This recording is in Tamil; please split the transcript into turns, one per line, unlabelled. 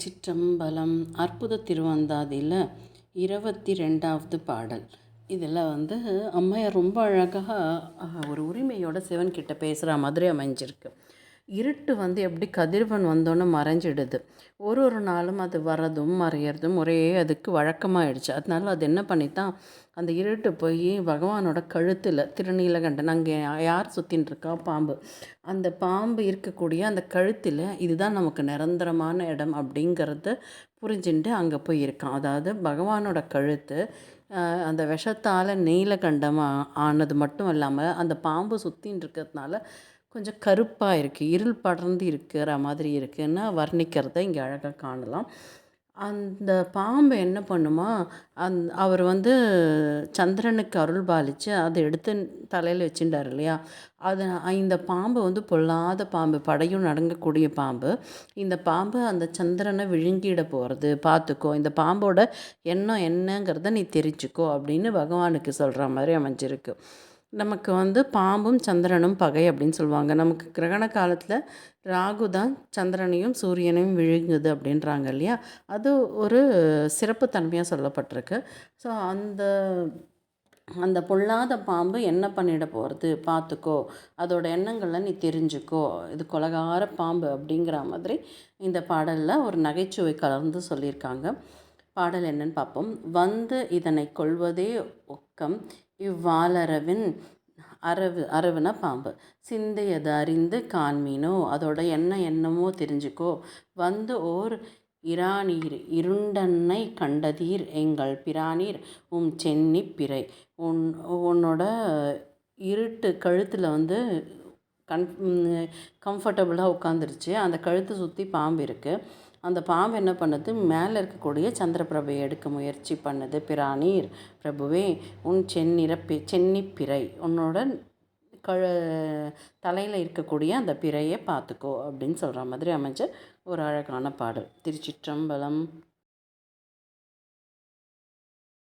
திருச்சிற்றம்பலம். அற்புத திருவந்தாதியில் 22வது பாடல். இதில் அம்மையார் ரொம்ப அழகாக ஒரு உரிமையோட சிவன்கிட்ட பேசுகிற மாதிரி அமைஞ்சிருக்கு. இருட்டு எப்படி கதிரவன் வந்தோன்னே மறைஞ்சிடுது. ஒரு நாளும் அது வரதும் மறையிறதும் ஒரே அதுக்கு வழக்கமாகிடுச்சு. அதனால அது என்ன பண்ணித்தான், அந்த இருட்டு போய் பகவானோட கழுத்தில் திருநீலகண்டன் அங்கே யார் சுற்றின்னு இருக்கா, பாம்பு, அந்த பாம்பு இருக்கக்கூடிய அந்த கழுத்தில் இதுதான் நமக்கு நிரந்தரமான இடம் அப்படிங்கிறத புரிஞ்சுட்டு அங்கே போய் இருக்கான். அதாவது பகவானோட கழுத்து அந்த விஷத்தால் நீலகண்டமாக ஆனது மட்டும் இல்லாமல் அந்த பாம்பு சுற்றின்னு இருக்கிறதுனால கொஞ்சம் கருப்பாக இருக்குது, இருள் படர்ந்து இருக்கிற மாதிரி இருக்குதுன்னு வர்ணிக்கிறத இங்கே அழகாக காணலாம். அந்த பாம்பு என்ன பண்ணுமா, அவர் சந்திரனுக்கு அருள் பாலித்து அதை எடுத்து தலையில் வச்சுட்டார் இல்லையா. அது இந்த பாம்பு பொல்லாத பாம்பு, படையும் நடுங்கக்கூடிய பாம்பு. இந்த பாம்பு அந்த சந்திரனை விழுங்கிட போகிறது, பார்த்துக்கோ, இந்த பாம்போட எண்ணம் என்னங்கிறத நீ தெரிஞ்சுக்கோ அப்படின்னு பகவானுக்கு சொல்கிற மாதிரி அமைஞ்சிருக்கு. நமக்கு பாம்பும் சந்திரனும் பகை அப்படின்னு சொல்லுவாங்க. நமக்கு கிரகண காலத்தில் ராகு தான் சந்திரனையும் சூரியனையும் விழுங்குது அப்படின்றாங்க இல்லையா. அது ஒரு சிறப்பு தன்மையாக சொல்லப்பட்டிருக்கு. ஸோ அந்த பொல்லாத பாம்பு என்ன பண்ணிட போகிறது, பார்த்துக்கோ, அதோட எண்ணங்களை நீ தெரிஞ்சுக்கோ, இது கொலகார பாம்பு அப்படிங்கிற மாதிரி இந்த பாடலில் ஒரு நகைச்சுவை கலந்து சொல்லியிருக்காங்க. பாடல் என்னன்னு பார்ப்போம். இதனை கொள்வதே ஒக்கம் இவ்வாலரவின் அரவுனா பாம்பு, சிந்தையது அறிந்து காண்மீனோ, அதோட என்னமோ தெரிஞ்சுக்கோ, ஓர் இராணீர் இருண்டன்னை கண்டதீர் எங்கள் பிரானீர் சென்னி பிறை. உன்னோட இருட்டு கழுத்தில் கம்ஃபர்டபுளாக உட்காந்துருச்சு. அந்த கழுத்தை சுற்றி பாம்பு இருக்குது. அந்த பாம்பு என்ன பண்ணுது, மேலே இருக்கக்கூடிய சந்திரபிரபையை எடுக்க முயற்சி பண்ணுது. பிரானீர் பிரபுவே சென்னி பிறை, உன்னோட தலையில் இருக்கக்கூடிய அந்த பிறையை பார்த்துக்கோ அப்படின்னு சொல்கிற மாதிரி அமைஞ்ச ஒரு அழகான பாடல். திருச்சிற்றம்பலம்.